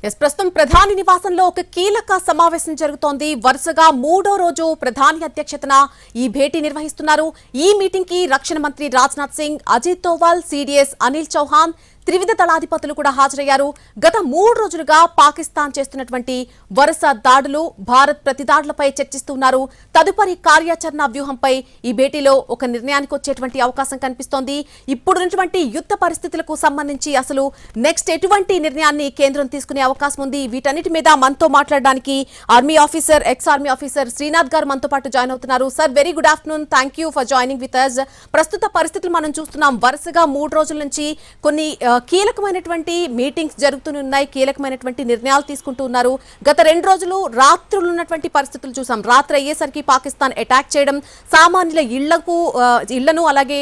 ప్రస్తుతం ప్రధాని నివాసంలో ఒక కీలక సమావేశం జరుగుతోంది. వరుసగా మూడో రోజు ప్రధాని అధ్యక్షతన ఈ భేటీ నిర్వహిస్తున్నారు. ఈ మీటింగ్ కి రక్షణ మంత్రి రాజ్నాథ్ సింగ్, అజిత్ దోవల్, సిడిఎస్ అనిల్ చౌహాన్, త్రివిధ దళాధిపతులు కూడా హాజరయ్యారు. గత 3 రోజులుగా పాకిస్తాన్ చేస్తున్నటువంటి వరుస దాడులు, భారత్ ప్రతిదాడులపై చర్చిస్తున్నారు. తదుపరి కార్యాచరణ వ్యూహంపై ఈ భేటీలో ఒక నిర్ణయానికి వచ్చేటువంటి అవకాశం కనిపిస్తోంది. ఇప్పుడున్నటువంటి యుద్ధ పరిస్థితులకు సంబంధించి అసలు నెక్స్ట్ ఎటువంటి నిర్ణయాన్ని కేంద్రం తీసుకునే అవకాశం ఉంది? వీటన్నిటి మీద మనతో మాట్లాడడానికి army officer, ex army officer Srinath garu మనతో పాటు జాయిన్ అవుతున్నారు. Sir, very good afternoon. Thank you for joining with us. ప్రస్తుత పరిస్థితులు మనం చూస్తున్నాం. వరుసగా 3 రోజుల నుంచి కొన్ని కీలకమైనటువంటి మీటింగ్స్ జరుగుతున్నాయి, కీలకమైనటువంటి నిర్ణయాలు తీసుకుంటూ ఉన్నారు. గత 2 రోజులు రాత్రులు ఉన్నటువంటి పరిస్థితులు చూసాం. రాత్రి అయ్యేసరికి పాకిస్తాన్ అటాక్ చేయడం, సామాన్యుల ఇళ్లను అలాగే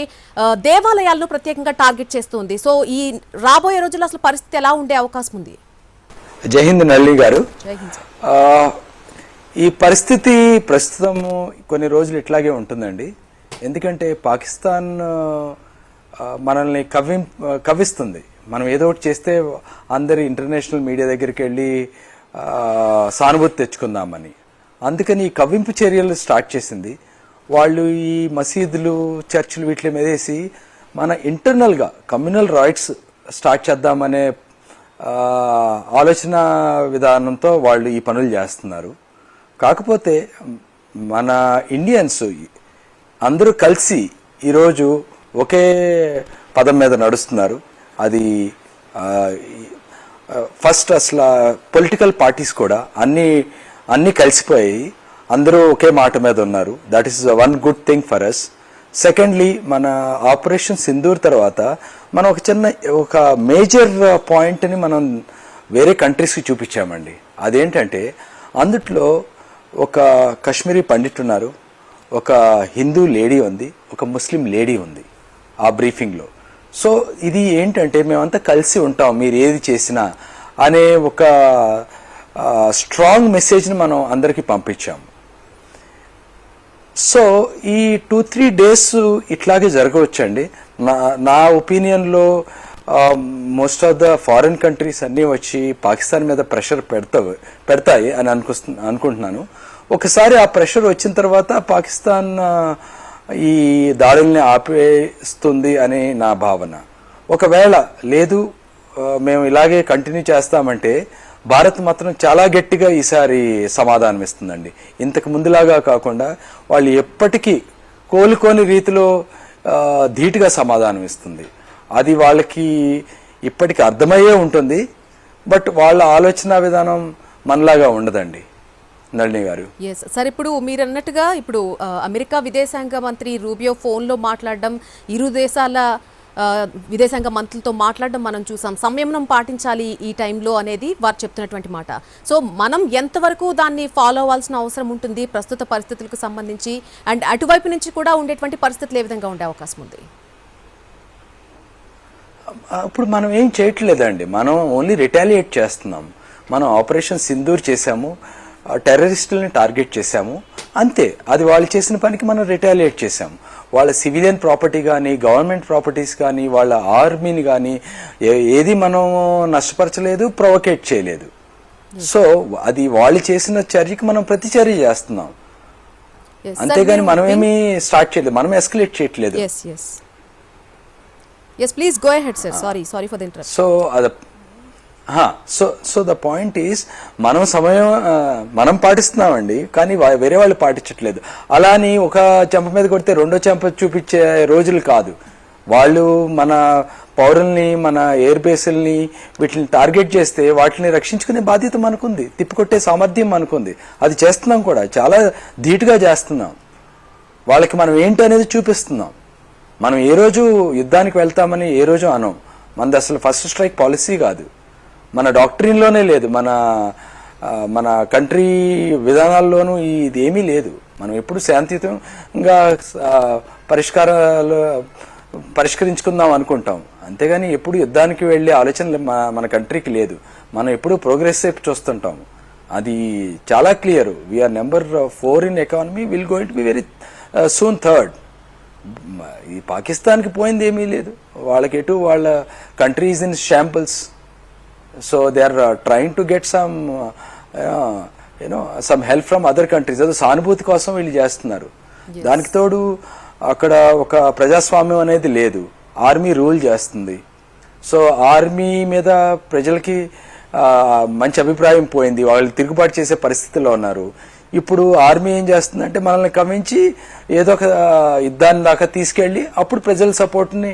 దేవాలయాలను ప్రత్యేకంగా టార్గెట్ చేస్తుంది. సో ఈ రాబోయే రోజుల్లో అసలు పరిస్థితి ఎలా ఉండే అవకాశం ఉంది? జై హింద్ నళిని గారు. జై హింద్. ఈ పరిస్థితి ప్రస్తుతం కొన్ని రోజులు ఇట్లాగే ఉంటుందండి. ఎందుకంటే పాకిస్తాన్ మనల్ని కవ్విస్తుంది. మనం ఏదో ఒకటి చేస్తే అందరి ఇంటర్నేషనల్ మీడియా దగ్గరికి వెళ్ళి సానుభూతి తెచ్చుకుందామని, అందుకని ఈ కవ్వింపు చర్యలు స్టార్ట్ చేసింది. వాళ్ళు ఈ మసీదులు, చర్చిలు వీటి మీద వేసి మన ఇంటర్నల్గా కమ్యూనల్ రైట్స్ స్టార్ట్ చేద్దామనే ఆలోచన విధానంతో వాళ్ళు ఈ పనులు చేస్తున్నారు. కాకపోతే మన ఇండియన్స్ అందరూ కలిసి ఈరోజు ఒకే పదం మీద నడుస్తున్నారు. అది ఫస్ట్ అసలు పొలిటికల్ పార్టీస్ కూడా అన్ని కలిసిపోయి అందరూ ఒకే మాట మీద ఉన్నారు. That is one good thing for us. Secondly, మన ఆపరేషన్ సింధూర్ తర్వాత మనం ఒక మేజర్ పాయింట్ని మనం వేరే కంట్రీస్కి చూపించామండి. అదేంటంటే అందుట్లో ఒక కశ్మీరీ పండిట్ ఉన్నారు, ఒక హిందూ లేడీ ఉంది, ఒక ముస్లిం లేడీ ఉంది ఆ బ్రీఫింగ్లో. సో ఇది ఏంటంటే మేమంతా కలిసి ఉంటాం మీరు ఏది చేసినా అనే ఒక స్ట్రాంగ్ మెసేజ్ని మనం అందరికీ పంపించాము. సో ఈ 2-3 డేస్ ఇట్లాగే జరగవచ్చండి. నా ఒపీనియన్లో most of the foreign countries అన్నీ వచ్చి పాకిస్తాన్ మీద ప్రెషర్ పెడతాయి అని అనుకుంటున్నాను. ఒకసారి ఆ ప్రెషర్ వచ్చిన తర్వాత పాకిస్తాన్ ఈ దాడుల్ని ఆపేస్తుంది అని నా భావన. ఒకవేళ లేదు, మేము ఇలాగే కంటిన్యూ చేస్తామంటే భారత్ మాత్రం చాలా గట్టిగా ఈసారి సమాధానం ఇస్తుందండి. ఇంతకు ముందులాగా కాకుండా వాళ్ళు ఎప్పటికీ కోలుకోని రీతిలో ధీటుగా సమాధానం ఇస్తుంది. అది వాళ్ళకి ఇప్పటికి అర్థమయ్యే ఉంటుంది. బట్ వాళ్ళ ఆలోచన విధానం మనలాగా ఉండదండి నళిని గారు. సార్, ఇప్పుడు మీరు అన్నట్టుగా ఇప్పుడు అమెరికా విదేశాంగ మంత్రి రూబియో ఫోన్లో మాట్లాడడం, ఇరు దేశాల విదేశాంగ మంత్రులతో మాట్లాడడం మనం చూసాం. సంయమనం పాటించాలి ఈ టైంలో అనేది వారు చెప్తున్నటువంటి మాట. సో మనం ఎంతవరకు దాన్ని ఫాలో అవ్వాల్సిన అవసరం ఉంటుంది ప్రస్తుత పరిస్థితులకు సంబంధించి? అండ్ అటువైపు నుంచి కూడా ఉండేటువంటి పరిస్థితులు ఏ విధంగా ఉండే అవకాశం ఉంది? ఇప్పుడు మనం ఏం చేయట్లేదండి, మనం ఓన్లీ రిటాలియేట్ చేస్తున్నాం. మనం ఆపరేషన్ సింధూర్ చేశాము, టెర్రరిస్టులని టార్గెట్ చేశాము, అంతే. అది వాళ్ళు చేసిన పనికి మనం రిటాలియేట్ చేశాము. వాళ్ళ సివిలియన్ ప్రాపర్టీ కానీ, గవర్నమెంట్ ప్రాపర్టీస్ కానీ, వాళ్ళ ఆర్మీని కానీ ఏది మనం నష్టపరచలేదు, ప్రొవోకేట్ చేయలేదు. సో అది వాళ్ళు చేసిన చర్యకి మనం ప్రతిచర్య చేస్తున్నాం, అంతేగాని మనం ఏమీ స్టార్ట్ చేయలేదు, మనం ఎస్కలేట్ చేయట్లేదు. సో ద పాయింట్ ఈస్ మనం పాటిస్తున్నామండి, కానీ వేరే వాళ్ళు పాటించట్లేదు. అలా అని ఒక చెంప మీద కొడితే రెండో చెంప చూపించే రోజులు కాదు. వాళ్ళు మన పౌరుల్ని, మన ఎయిర్ బేసుల్ని వీటిని టార్గెట్ చేస్తే వాటిని రక్షించుకునే బాధ్యత మనకుంది, తిప్పికొట్టే సామర్థ్యం మనకుంది. అది చేస్తున్నాం కూడా, చాలా ధీటుగా చేస్తున్నాం. వాళ్ళకి మనం ఏంటి అనేది చూపిస్తున్నాం. మనం ఏ రోజు యుద్ధానికి వెళ్తామని ఏ రోజు అనం. మనది అసలు ఫస్ట్ స్ట్రైక్ పాలసీ కాదు, మన డాక్ట్రిన్లోనే లేదు, మన కంట్రీ విధానాల్లోనూ ఇది ఏమీ లేదు. మనం ఎప్పుడు శాంతియుతంగా పరిష్కరించుకుందాం అనుకుంటాం, అంతేగాని ఎప్పుడు యుద్ధానికి వెళ్ళే ఆలోచన మన కంట్రీకి లేదు. మనం ఎప్పుడు ప్రోగ్రెస్ వైపు చూస్తుంటాం. అది చాలా clear. We're number 4 in economy, will going to be very soon 3rd. ఈ పాకిస్తాన్కి పోయింది ఏమీ లేదు, వాళ్ళకి ఎటు వాళ్ళ country is in shambles. So they are trying to get some some help from other countries. అదే సానుభూతి కోసం వీళ్ళు చేస్తున్నారు. దానికి తోడు అక్కడ ఒక ప్రజాస్వామ్యం అనేది లేదు, ఆర్మీ రూల్ చేస్తుంది. సో ఆర్మీ మీద ప్రజలకి మంచి అభిప్రాయం పోయింది, వాళ్ళు తిరుగుబాటు చేసే పరిస్థితిలో ఉన్నారు. ఇప్పుడు ఆర్మీ ఏం చేస్తుందంటే మనల్ని కమించి ఏదో ఒక యుద్ధాన్ని దాకా తీసుకెళ్లి అప్పుడు ప్రజల సపోర్ట్ని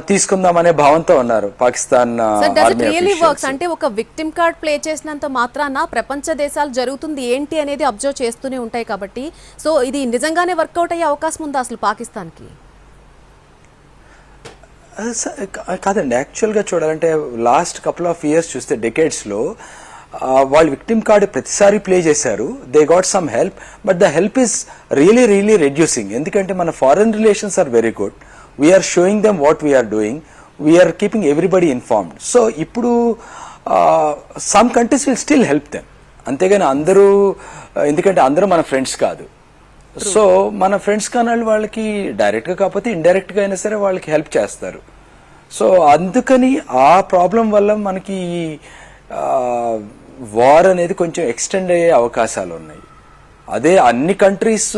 తీసుకుందాం అనే భావంతో ఉన్నారు పాకిస్తాన్ ఆర్మీ వర్క్స్. అంటే ఒక విక్టిమ్ కార్డ్ ప్లే చేసినంత మాత్రాన ప్రపంచ దేశాలు జరుగుతుంది ఏంటి అనేది అబ్జర్వ్ చేస్తూనే ఉంటాయి కాబట్టి, సో ఇది నిజంగానే వర్కౌట్ అయ్యే అవకాశం ఉందా అసలు పాకిస్తాన్కి? కాదండి, యాక్చువల్గా చూడాలంటే లాస్ట్ కపుల్ ఆఫ్ ఇయర్స్ చూస్తే డెకేడ్స్లో వాళ్ళు విక్టిమ్ కార్డ్ ప్రతిసారి ప్లే చేశారు. They got some help, but the help is really reducing. ఎందుకంటే మన foreign relations are very good. We are showing them what we are doing, we are keeping everybody informed. So ఇప్పుడు some countries will still help them, అంతేగాని అందరూ, ఎందుకంటే అందరూ మన friends కాదు. So మన ఫ్రెండ్స్ కాని వాళ్ళకి డైరెక్ట్గా కాకపోతే ఇండైరెక్ట్గా అయినా సరే వాళ్ళకి హెల్ప్ చేస్తారు. సో అందుకని ఆ ప్రాబ్లం వల్ల మనకి వార్ అనేది కొంచెం ఎక్స్టెండ్ అయ్యే అవకాశాలు ఉన్నాయి. అదే అన్ని countries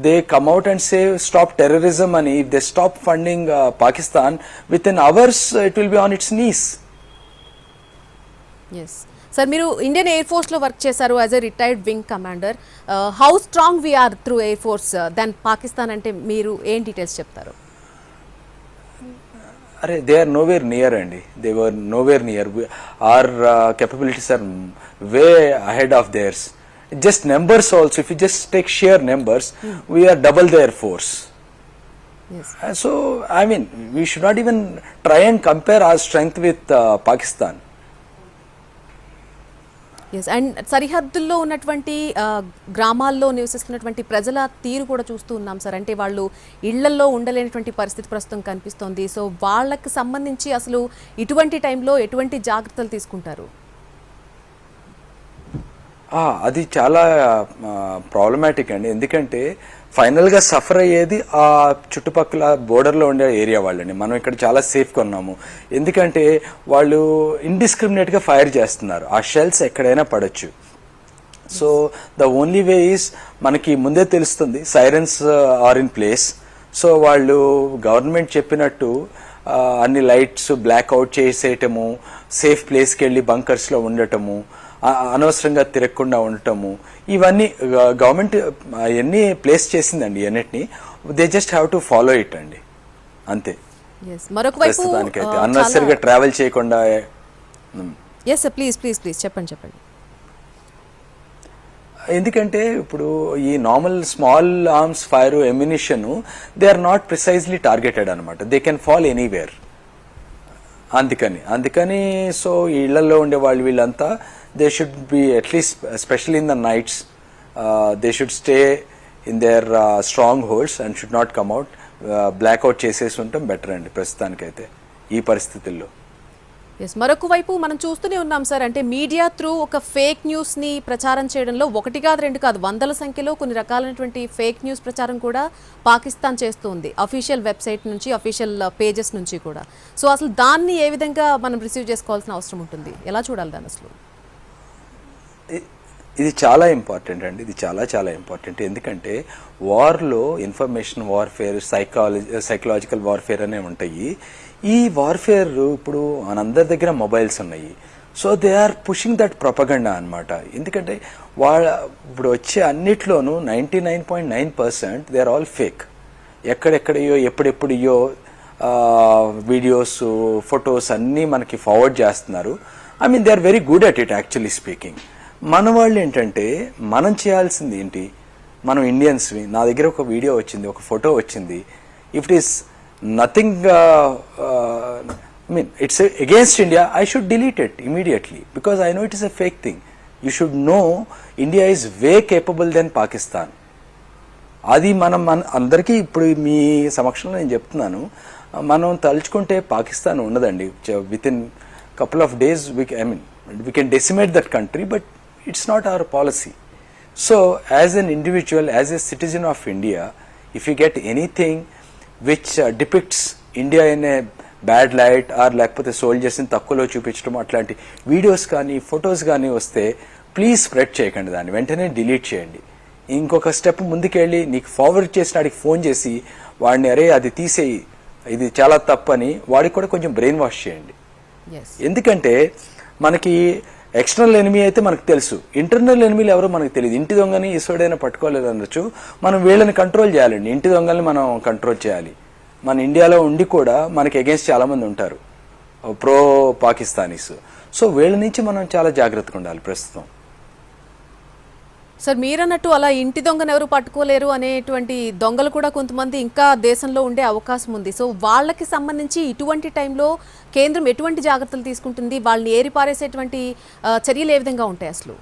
they come out and say stop terrorism అని, if they stop funding Pakistan within hours it will be on its knees. Sir, మీరు ఇండియన్ ఎయిర్ ఫోర్స్ లో వర్క్ చేశారు as a retired wing commander. How strong we are through air force than Pakistan అంటే మీరు ఏం details చెప్తారు? అరే, they are nowhere near అండి. They were nowhere near. Our capabilities are way ahead of theirs. Just numbers also, if you just take sheer numbers, we are double their force. Yes. So I mean, we should not even try and compare our strength with Pakistan. Yes, and సరిహద్దుల్లో ఉన్నటువంటి గ్రామాల్లో నివసిస్తున్నటువంటి ప్రజల తీరు కూడా చూస్తూ ఉన్నాం sir. అంటే వాళ్ళు ఇళ్లల్లో ఉండలేనటువంటి పరిస్థితి ప్రస్తుతం కనిపిస్తోంది. సో వాళ్ళకి సంబంధించి అసలు ఇటువంటి టైంలో ఎటువంటి జాగ్రత్తలు తీసుకుంటారు? అది చాలా ప్రాబ్లమాటిక్ అండి. ఎందుకంటే ఫైనల్గా సఫర్ అయ్యేది ఆ చుట్టుపక్కల బోర్డర్లో ఉండే ఏరియా వాళ్ళని. మనం ఇక్కడ చాలా సేఫ్గా ఉన్నాము, ఎందుకంటే వాళ్ళు ఇండిస్క్రిమినేట్గా ఫైర్ చేస్తున్నారు. ఆ షెల్స్ ఎక్కడైనా పడవచ్చు. So the only way is, మనకి ముందే తెలుస్తుంది, sirens are in place. So వాళ్ళు గవర్నమెంట్ చెప్పినట్టు అన్ని లైట్స్ బ్లాక్ అవుట్ చేసేయటము, సేఫ్ ప్లేస్కి వెళ్ళి బంకర్స్లో ఉండటము, అనవసరంగా తిరగకుండా ఉండటము, ఇవన్నీ గవర్నమెంట్ అవన్నీ ప్లేస్ చేసిందండి. అన్నిటిని they just have to follow it అండి, అంతే. ప్రస్తుతానికైతే అన్నెసరిగా ట్రావెల్ చేయకుండా. ప్లీజ్ చెప్పండి. ఎందుకంటే ఇప్పుడు ఈ normal small arms fire ammunition they are not precisely targeted అనమాట. They can fall anywhere. అందుకని సో ఇళ్లలో ఉండే వాళ్ళు వీళ్ళంతా they should be, at least especially in the nights, they should stay in their strongholds and should not come out. Blackout చేసేసి ఉండటం better అండి ప్రస్తుతానికైతే ఈ పరిస్థితుల్లో. మరొక వైపు మనం చూస్తూనే ఉన్నాం సార్, అంటే మీడియా త్రూ ఒక ఫేక్ న్యూస్ ని ప్రచారం చేయడంలో ఒకటి కాదు రెండు కాదు వందల సంఖ్యలో కొన్ని రకాలైనటువంటి ఫేక్ న్యూస్ ప్రచారం కూడా పాకిస్తాన్ చేస్తుంది, అఫీషియల్ వెబ్సైట్ నుంచి, అఫీషియల్ పేజెస్ నుంచి కూడా. సో అసలు దాన్ని ఏ విధంగా మనం రిసీవ్ చేసుకోవాల్సిన అవసరం ఉంటుంది, ఎలా చూడాలి దాన్ని అసలు? ఇది చాలా ఇంపార్టెంట్ అండి, ఇది చాలా ఇంపార్టెంట్. ఎందుకంటే వార్లో ఇన్ఫర్మేషన్ వార్ఫేర్, సైకలాజికల్ వార్ఫేర్ అనేవి ఉంటాయి. ఈ వార్ఫేర్ ఇప్పుడు మనందరి దగ్గర మొబైల్స్ ఉన్నాయి. So they are pushing that propaganda అనమాట. ఎందుకంటే ఇప్పుడు వచ్చే అన్నిట్లోనూ 99.9% దే ఆర్ ఆల్ ఫేక్. ఎక్కడెక్కడయో ఎప్పుడెప్పుడయ్యో వీడియోస్, ఫొటోస్ అన్నీ మనకి ఫార్వర్డ్ చేస్తున్నారు. I mean they are very good at it actually speaking. మన వాళ్ళు ఏంటంటే మనం చేయాల్సింది ఏంటి, మనం ఇండియన్స్వి, నా దగ్గర ఒక వీడియో వచ్చింది, ఒక ఫోటో వచ్చింది, if it is nothing, I mean it's against India, I should delete it immediately because I know it is a fake thing. You should know India is way capable than Pakistan. అది మనం అందరికీ ఇప్పుడు మీ సమక్షంలో నేను చెప్తున్నాను, మనం తలుచుకుంటే పాకిస్తాన్ ఉన్నదండి. With in couple of days we can decimate that country, but it's not our policy. So as an individual, as a citizen of India, if you get anything which depicts India in a bad light or లేకపోతే సోల్జర్స్ని తక్కువలో చూపించడం అట్లాంటి videos కానీ photos కానీ వస్తే please spread చేయకండి, దాన్ని వెంటనే డిలీట్ చేయండి. ఇంకొక స్టెప్ ముందుకెళ్ళి నీకు ఫార్వర్డ్ చేసిన వాడికి ఫోన్ చేసి వాడిని అరే అది తీసేయి, ఇది చాలా తప్పని వాడికి కూడా కొంచెం బ్రెయిన్ వాష్ చేయండి. ఎందుకంటే మనకి ఎక్స్టర్నల్ ఎనిమీ అయితే మనకు తెలుసు, ఇంటర్నల్ ఎనిమీలు ఎవరో మనకు తెలియదు. ఇంటి దొంగని ఇసుడైనా పట్టుకోలేదు అనొచ్చు, మనం వీళ్ళని కంట్రోల్ చేయాలండి. ఇంటి దొంగల్ని మనం కంట్రోల్ చేయాలి. మన ఇండియాలో ఉండి కూడా మనకి అగేన్స్ట్ చాలా మంది ఉంటారు, ప్రో పాకిస్తానీస్. సో వీళ్ళ నుంచి మనం చాలా జాగ్రత్తగా ఉండాలి ప్రస్తుతం. సార్ మీరన్నట్టు అలా ఇంటి దొంగను ఎవరు పట్టుకోలేరు అనేటువంటి దొంగలు కూడా కొంతమంది ఇంకా దేశంలో ఉండే అవకాశం ఉంది. సో వాళ్ళకి సంబంధించి ఇటువంటి టైంలో కేంద్రం ఎటువంటి జాగ్రత్తలు తీసుకుంటుంది, వాళ్ళని ఏరిపారేసేటువంటి చర్యలు ఏ విధంగా ఉంటాయి అసలు?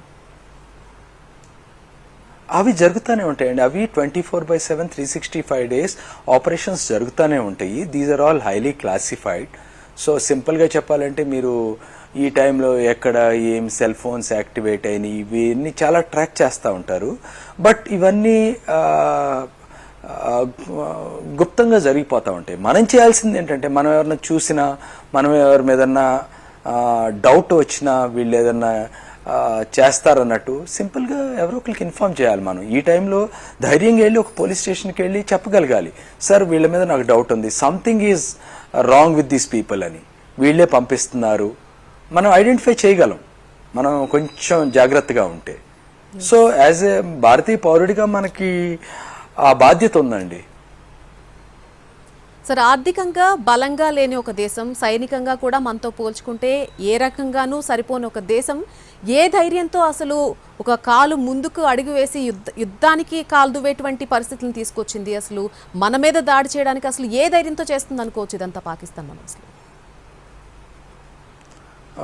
అవి జరుగుతూనే ఉంటాయండి. అవి 24/7 365 days ఆపరేషన్స్ జరుగుతూనే ఉంటాయి. These are all highly classified. So సింపుల్గా చెప్పాలంటే మీరు ఈ టైంలో ఎక్కడ ఏం సెల్ ఫోన్స్ యాక్టివేట్ అయినాయి ఇవన్నీ చాలా ట్రాక్ చేస్తూ ఉంటారు. బట్ ఇవన్నీ గుప్తంగా జరిగిపోతూ ఉంటాయి. మనం చేయాల్సింది ఏంటంటే మనం ఎవరైనా చూసినా, మనం ఎవరి మీదన్నా డౌట్ వచ్చినా వీళ్ళు ఏదన్నా చేస్తారన్నట్టు సింపుల్గా ఎవరో ఒకరికి ఇన్ఫార్మ్ చేయాలి. మనం ఈ టైంలో ధైర్యంగా వెళ్ళి ఒక పోలీస్ స్టేషన్కి వెళ్ళి చెప్పగలగాలి, సార్ వీళ్ళ మీద నాకు డౌట్ ఉంది, something is wrong with these people అని, వీళ్ళే పంపిస్తున్నారు. మనం ఐడెంటిఫై చేయగలం మనం కొంచెం జాగ్రత్తగా ఉంటే. సో యాజ్ ఏ భారతీయ పౌరుడిగా మనకి ఆ బాధ్యత ఉందండి. సార్ ఆర్థికంగా బలంగా లేని ఒక దేశం, సైనికంగా కూడా మనతో పోల్చుకుంటే ఏ రకంగానూ సరిపోని ఒక దేశం ఏ ధైర్యంతో అసలు ఒక కాలు ముందుకు అడుగు వేసి యుద్ధానికి కాలు దువ్వేటువంటి పరిస్థితులను తీసుకొచ్చింది? అసలు మన మీద దాడి చేయడానికి అసలు ఏ ధైర్యంతో చేస్తుంది అనుకోవచ్చు ఇదంతా పాకిస్తాన్? మనం అసలు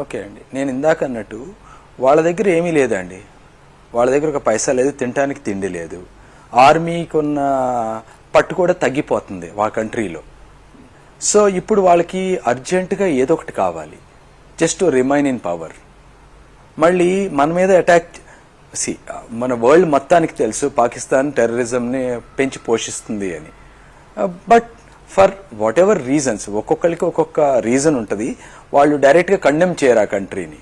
ఓకే అండి, నేను ఇందాక అన్నట్టు వాళ్ళ దగ్గర ఏమీ లేదండి. వాళ్ళ దగ్గర ఒక పైసా లేదు, తినడానికి తిండి లేదు. ఆర్మీకి ఉన్న పట్టు కూడా తగ్గిపోతుంది వాళ్ళ కంట్రీలో. సో ఇప్పుడు వాళ్ళకి అర్జెంటుగా ఏదో ఒకటి కావాలి, just to remain in power. మళ్ళీ మన మీద అటాక్ మన వరల్డ్ మొత్తానికి తెలుసు పాకిస్తాన్ టెర్రరిజంని పెంచి పోషిస్తుంది అని. But for what ever reasons, ఒక్కొక్కరికి ఒక్కొక్క రీజన్ ఉంటుంది. వాళ్ళు డైరెక్ట్గా కండెమ్ చేయరు ఆ కంట్రీని,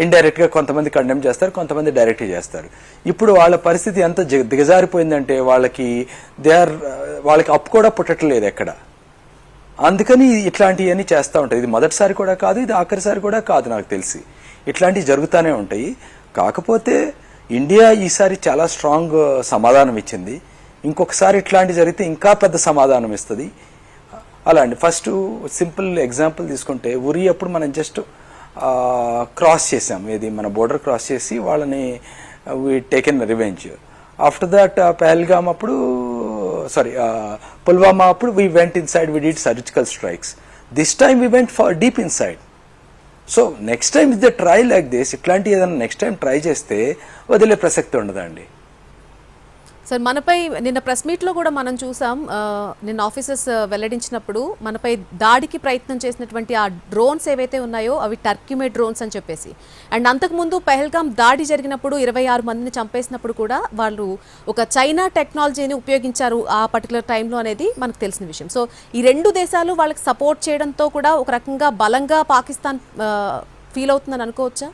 ఇండైరెక్ట్గా కొంతమంది కండెమ్ చేస్తారు, కొంతమంది డైరెక్ట్గా చేస్తారు. ఇప్పుడు వాళ్ళ పరిస్థితి ఎంత దిగజారిపోయిందంటే వాళ్ళకి అప్పు కూడా పుట్టట్లేదు ఎక్కడ. అందుకని ఇట్లాంటివన్నీ చేస్తూ ఉంటాయి. ఇది మొదటిసారి కూడా కాదు, ఇది ఆఖరిసారి కూడా కాదు నాకు తెలిసి. ఇట్లాంటివి జరుగుతూనే ఉంటాయి. కాకపోతే ఇండియా ఈసారి చాలా స్ట్రాంగ్ సమాధానం ఇచ్చింది. ఇంకొకసారి ఇట్లాంటి జరిగితే ఇంకా పెద్ద సమాధానం ఇస్తుంది. అలా అండి. ఫస్ట్ సింపుల్ ఎగ్జాంపుల్ తీసుకుంటే ఉరి అప్పుడు మనం జస్ట్ క్రాస్ చేసాం, ఇది మన బోర్డర్ క్రాస్ చేసి వాళ్ళని we taken revenge. After that Pahalgam అప్పుడు పుల్వామా అప్పుడు we went in side, we did surgical strikes. This time we went for deep in side. So next time is the try like this. ఇట్లాంటి ఏదైనా next time try చేస్తే వదిలే ప్రసక్తి ఉండదండి. Sir మనపై నిన్న ప్రెస్ మీట్లో కూడా మనం చూసాం, నిన్న ఆఫీసర్స్ వెల్లడించినప్పుడు మనపై దాడికి ప్రయత్నం చేసినటువంటి ఆ డ్రోన్స్ ఏవైతే ఉన్నాయో అవి టర్కీ మేడ్ డ్రోన్స్ అని చెప్పేసి. అండ్ అంతకుముందు పెహల్గామ్ దాడి జరిగినప్పుడు 26 మందిని చంపేసినప్పుడు కూడా వాళ్ళు ఒక చైనా టెక్నాలజీని ఉపయోగించారు ఆ పర్టికులర్ టైంలో అనేది మనకు తెలిసిన విషయం. సో ఈ రెండు దేశాలు వాళ్ళకి సపోర్ట్ చేయడంతో కూడా ఒక రకంగా బలంగా పాకిస్తాన్ ఫీల్ అవుతుందని అనుకోవచ్చా?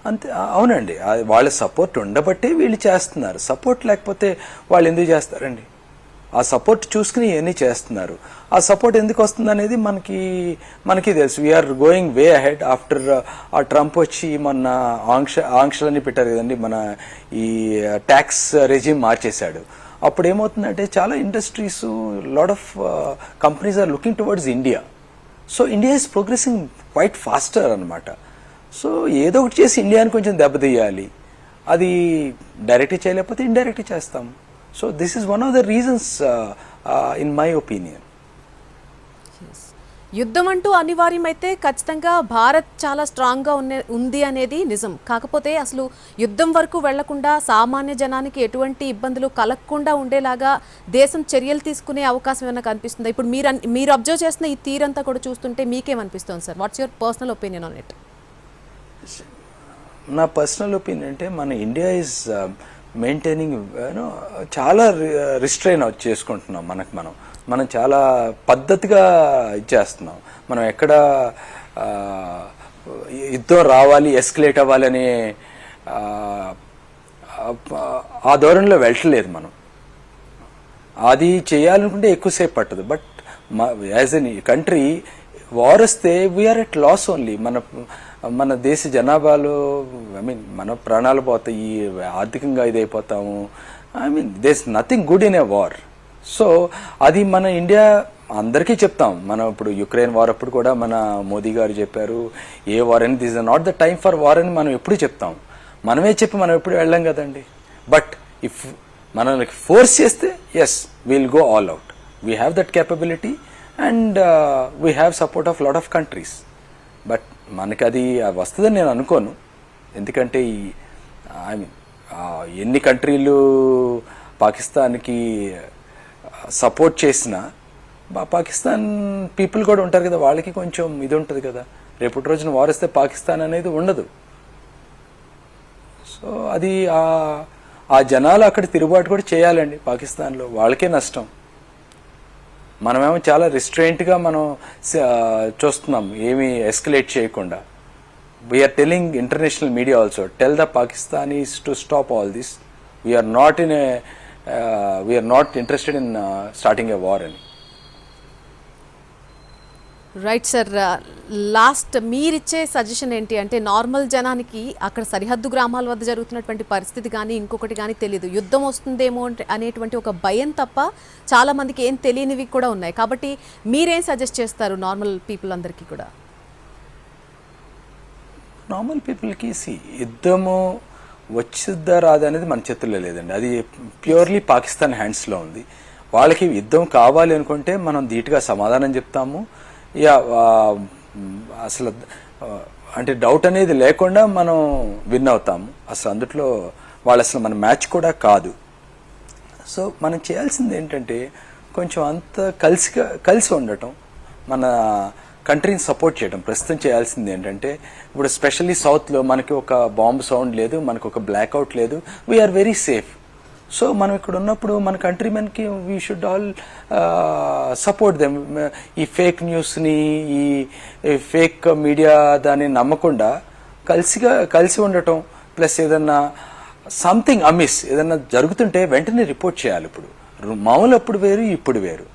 అంతే, అవునండి. వాళ్ళ సపోర్ట్ ఉండబట్టే వీళ్ళు చేస్తున్నారు. సపోర్ట్ లేకపోతే వాళ్ళు ఎందుకు చేస్తారండి? ఆ సపోర్ట్ చూసుకుని ఇవన్నీ చేస్తున్నారు. ఆ సపోర్ట్ ఎందుకు వస్తుంది అనేది మనకి తెలుసు. వీఆర్ గోయింగ్ వే అహెడ్. ఆఫ్టర్ ఆ ట్రంప్ వచ్చి మొన్న ఆంక్షలన్నీ పెట్టారు కదండి, మన ఈ ట్యాక్స్ రెజిమ్ మార్చేశాడు. అప్పుడు ఏమవుతుందంటే చాలా industries, lot of companies are looking towards India. So India is progressing quite faster అనమాట. సో ఏదో ఒకటి చేసి ఇండియాని కొంచెం దెబ్బతీయాలి. అది డైరెక్ట్గా చేయలేకపోతే ఇండైరెక్ట్గా చేస్తాం. So this is one of the reasons in my opinion. యుద్ధం అంటూ అనివార్యమైతే ఖచ్చితంగా భారత్ చాలా స్ట్రాంగ్గా ఉంది అనేది నిజం. కాకపోతే అసలు యుద్ధం వరకు వెళ్లకుండా సామాన్య జనానికి ఎటువంటి ఇబ్బందులు కలగకుండా ఉండేలాగా దేశం చర్యలు తీసుకునే అవకాశం ఏమైనా కనిపిస్తుందా? ఇప్పుడు మీరు అబ్జర్వ్ చేస్తున్న ఈ తీరంతా కూడా చూస్తుంటే మీకేమనిపిస్తుంది sir? What's your personal opinion on it? నా పర్సనల్ ఒపీనియన్ అంటే మన ఇండియా ఈజ్ మెయింటైనింగ్ చాలా రిస్ట్రైన్ చేసుకుంటున్నాం. మనం చాలా పద్ధతిగా ఇచ్చేస్తున్నాం. మనం ఎక్కడ యుద్ధం రావాలి, ఎస్కలేట్ అవ్వాలని ఆ ధోరణిలో వెళ్ళట్లేదు మనం. అది చేయాలనుకుంటే ఎక్కువసేపు పట్టదు. But as an country war వస్తే వీఆర్ ఎట్ లాస్ ఓన్లీ. మన దేశ జనాభాలో మన ప్రాణాలు పోతాయి, ఆర్థికంగా ఇదైపోతాము. Does nothing good in a war. So అది మన ఇండియా అందరికీ చెప్తాం. మనం ఇప్పుడు యుక్రెయిన్ వార్ అప్పుడు కూడా మన మోదీ గారు చెప్పారు, ఏ వార్ అని, this is not the time for war అని మనం ఎప్పుడు చెప్తాం. మనమే చెప్పి మనం ఎప్పుడు వెళ్ళాం కదండి. బట్ ఇఫ్ మనల్ని ఫోర్స్ చేస్తే yes will go all out. We have that capability and we have support of lot of countries. But మనకి అది వస్తుందని నేను అనుకోను. ఎందుకంటే ఎన్ని కంట్రీలు పాకిస్తాన్కి సపోర్ట్ చేసినా పాకిస్తాన్ పీపుల్ కూడా ఉంటారు కదా, వాళ్ళకి కొంచెం ఇది ఉంటుంది కదా. రేపటి రోజున వార్ వస్తే పాకిస్తాన్ అనేది ఉండదు. సో అది ఆ జనాలు అక్కడ తిరుగుబాటు కూడా చేయాలండి పాకిస్తాన్లో, వాళ్ళకే నష్టం. మనమేమో చాలా రిస్ట్రెయింట్గా మనం చూస్తున్నాం, ఏమీ ఎస్కలేట్ చేయకుండా. We're telling international media also, tell the Pakistanis to stop all this. We're not interested in starting a war అని. రైట్ సార్, లాస్ట్ మీరిచ్చే సజెషన్ ఏంటి అంటే, నార్మల్ జనానికి అక్కడ సరిహద్దు గ్రామాల వద్ద జరుగుతున్నటువంటి పరిస్థితి కానీ ఇంకొకటి కానీ తెలియదు, యుద్ధం వస్తుందేమో అనేటువంటి ఒక భయం తప్ప చాలా మందికి ఏం తెలియనివి కూడా ఉన్నాయి. కాబట్టి మీరేం సజెస్ట్ చేస్తారు నార్మల్ పీపుల్ అందరికీ కూడా? నార్మల్ పీపుల్కి యుద్ధము వచ్చిద్దా రాదా అనేది మన చేతుల్లో లేదండి. అది ప్యూర్లీ పాకిస్తాన్ హ్యాండ్స్లో ఉంది. వాళ్ళకి యుద్ధం కావాలి అనుకుంటే మనం ధీటుగా సమాధానం చెప్తాము. అసలు అంటే డౌట్ అనేది లేకుండా మనం విన్ అవుతాము. అసలు అందుట్లో వాళ్ళు అసలు మన మ్యాచ్ కూడా కాదు. సో మనం చేయాల్సింది ఏంటంటే కొంచెం అంత కలిసి ఉండటం, మన కంట్రీని సపోర్ట్ చేయడం. ప్రస్తుతం చేయాల్సింది ఏంటంటే, ఇప్పుడు స్పెషల్లీ సౌత్లో మనకి ఒక బాంబ్ సౌండ్ లేదు, మనకు ఒక బ్లాక్అవుట్ లేదు, వీఆర్ వెరీ సేఫ్. సో మనం ఇక్కడ ఉన్నప్పుడు మన కంట్రీమెన్కి we should all support them. ఈ ఫేక్ న్యూస్ని, ఈ ఫేక్ మీడియా దాన్ని నమ్మకుండా కలిసి ఉండటం. ప్లస్ ఏదన్నా సంథింగ్ అమిస్ ఏదన్నా జరుగుతుంటే వెంటనే రిపోర్ట్ చేయాలి. ఇప్పుడు మామూలు అప్పుడు వేరు, ఇప్పుడు వేరు.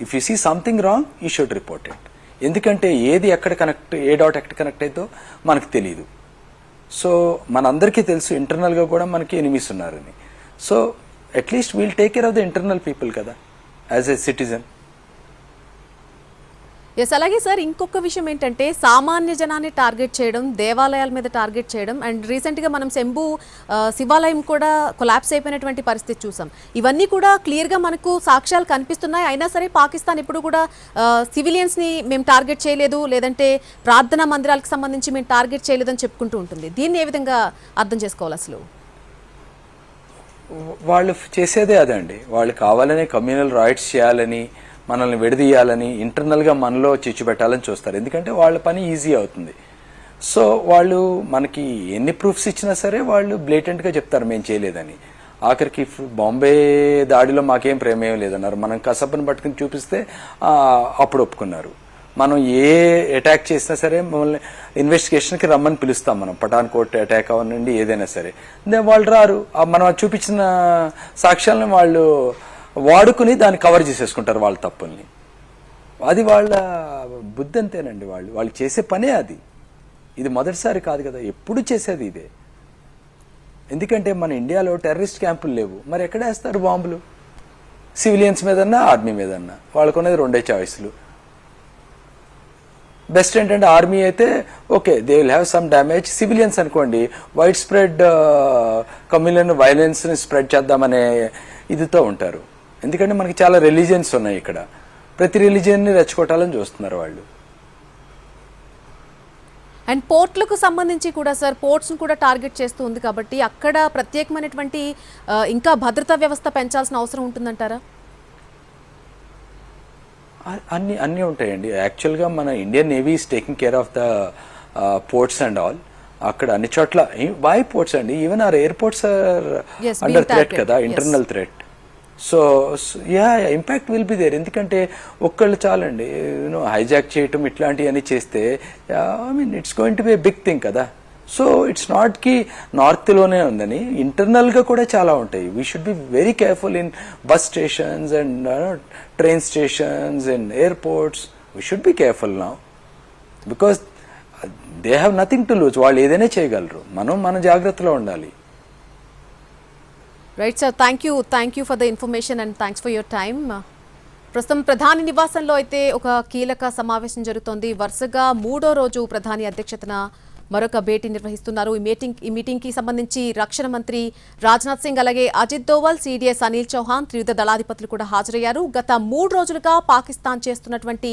If you see something wrong you should report it. ఎందుకంటే ఏది ఎక్కడ కనెక్ట్, ఏ డాట్ ఎక్కడ కనెక్ట్ అవుతుందో మనకు తెలియదు. సో మనందరికీ తెలుసు ఇంటర్నల్గా కూడా మనకి ఎనిమీస్ ఉన్నారని. So at least we'll take care of the internal people కదా యాజ్ ఎ సిటిజన్. ఎస్, అలాగే సార్ ఇంకొక విషయం ఏంటంటే, సామాన్య జనాన్ని టార్గెట్ చేయడం, దేవాలయాల మీద టార్గెట్ చేయడం, అండ్ రీసెంట్గా మనం శంభు శివాలయం కూడా కొలాప్స్ అయిపోయినటువంటి పరిస్థితి చూసాం. ఇవన్నీ కూడా క్లియర్గా మనకు సాక్ష్యాలు కనిపిస్తున్నాయి. అయినా సరే పాకిస్తాన్ ఇప్పుడు కూడా సివిలియన్స్ని మేము టార్గెట్ చేయలేదు, లేదంటే ప్రార్థనా మందిరాలకు సంబంధించి మేము టార్గెట్ చేయలేదని చెప్పుకుంటూ ఉంటుంది. దీన్ని ఏ విధంగా అర్థం చేసుకోవాలి అసలు? వాళ్ళు చేసేదే అదండి. వాళ్ళు కావాలనే కమ్యూనల్ రైట్స్ చేయాలని, మనల్ని విడదీయాలని, ఇంటర్నల్గా మనలో చిచ్చు పెట్టాలని చూస్తారు. ఎందుకంటే వాళ్ళ పని ఈజీ అవుతుంది. సో వాళ్ళు మనకి ఎన్ని ప్రూఫ్స్ ఇచ్చినా సరే వాళ్ళు బ్లేటెంట్గా చెప్తారు మేము చేయలేదని. ఆఖరికి బాంబే దాడిలో మాకేం ప్రేమేం లేదన్నారు. మనం కసబ్బను పట్టుకుని చూపిస్తే అప్పుడు ఒప్పుకున్నారు. మనం ఏ అటాక్ చేసినా సరే మమ్మల్ని ఇన్వెస్టిగేషన్కి రమ్మని పిలుస్తాం. మనం పఠాన్కోట్ అటాక్ అవనండి ఏదైనా సరే, వాళ్ళు రారు. మనం చూపించిన సాక్ష్యాలను వాళ్ళు వాడుకుని దాన్ని కవర్ చేసేసుకుంటారు వాళ్ళ తప్పుల్ని. అది వాళ్ళ బుద్ధి అంతేనండి. వాళ్ళు చేసే పనే అది. ఇది మొదటిసారి కాదు కదా, ఎప్పుడు చేసేది ఇదే. ఎందుకంటే మన ఇండియాలో టెర్రరిస్ట్ క్యాంపులు లేవు, మరి ఎక్కడ వేస్తారు బాంబులు? Civilians మీదన్నా army మీదన్నా. వాళ్ళకున్నది రెండే చాయిస్లు. బెస్ట్ ఏంటంటే ఆర్మీ అయితే okay, they will have some damage. Civilians అనుకోండి, వైడ్ స్ప్రెడ్ కమ్యూనల్ వైలెన్స్ని స్ప్రెడ్ చేద్దామనే ఇదితో ఉంటారు. ఎందుకంటే మనకి చాలా రిలీజియన్స్ ఉన్నాయి ఇక్కడ. ప్రతి రిలీజియన్ని రెచ్చగొట్టాలని చూస్తున్నారు వాళ్ళు. అండ్ పోర్ట్లకు సంబంధించి కూడా సార్, పోర్ట్స్ను కూడా టార్గెట్ చేస్తూ ఉంది కాబట్టి అక్కడ ప్రత్యేకమైనటువంటి ఇంకా భద్రతా వ్యవస్థ పెంచాల్సిన అవసరం ఉంటుందంటారా? అన్నీ ఉంటాయండి. యాక్చువల్గా మన Indian navy is taking care of the ports and all. అక్కడ అన్ని చోట్ల వై పోర్ట్స్ అండి, even our airports are under threat కదా, internal threat. So yeah impact will be there. ఎందుకంటే ఒక్కళ్ళు చాలండి హైజాక్ చేయటం ఇట్లాంటివన్నీ చేస్తే I mean it's going to be big thing కదా. సో ఇట్స్ నాట్ కి నార్త్లోనే ఉందని ఇంటర్నల్గా కూడా చాలా ఉంటాయి. We should be very careful in bus stations and train stations and airports. We should be careful now because they have nothing to lose. వాళ్ళు ఏదైనా చేయగలరు, మనం మన జాగ్రత్తలో ఉండాలి. Right sir, thank you for the information and thanks for your time. ప్రస్తుతం ప్రధాని నివాసంలో అయితే ఒక కీలక సమావేశం జరుగుతోంది. వరుసగా 3వ రోజు ప్రధాని అధ్యక్షతన మరొక భేటీ నిర్వహిస్తున్నారు. ఈ మీటింగ్ కి సంబంధించి రక్షణ మంత్రి రాజ్నాథ్ సింగ్, అలాగే అజిత్ దోవల్, సిడిఎస్ అనిల్ చౌహాన్, త్రివిధ దళాధిపతులు కూడా హాజరయ్యారు. గత 3 రోజులుగా పాకిస్తాన్ చేస్తున్నటువంటి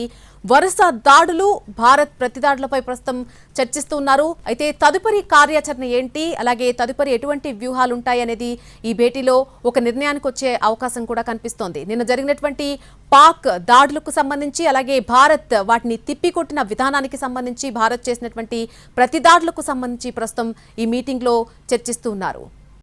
వరుస దాడులు, భారత్ ప్రతిదాడులపై ప్రస్తుతం చర్చిస్తున్నారు. అయితే తదుపరి కార్యాచరణ ఏంటి, అలాగే తదుపరి ఎటువంటి వ్యూహాలు ఉంటాయి అనేది ఈ భేటీలో ఒక నిర్ణయానికి వచ్చే అవకాశం కూడా కనిపిస్తోంది. నిన్న జరిగినటువంటి పాక్ దాడులకు సంబంధించి, అలాగే భారత్ వాటిని తిప్పికొట్టిన విధానానికి సంబంధించి, భారత్ చేసినటువంటి ప్రతి దాడులకు సంబంధించి ప్రస్తుతం ఈ మీటింగ్లో చర్చిస్తున్నారు.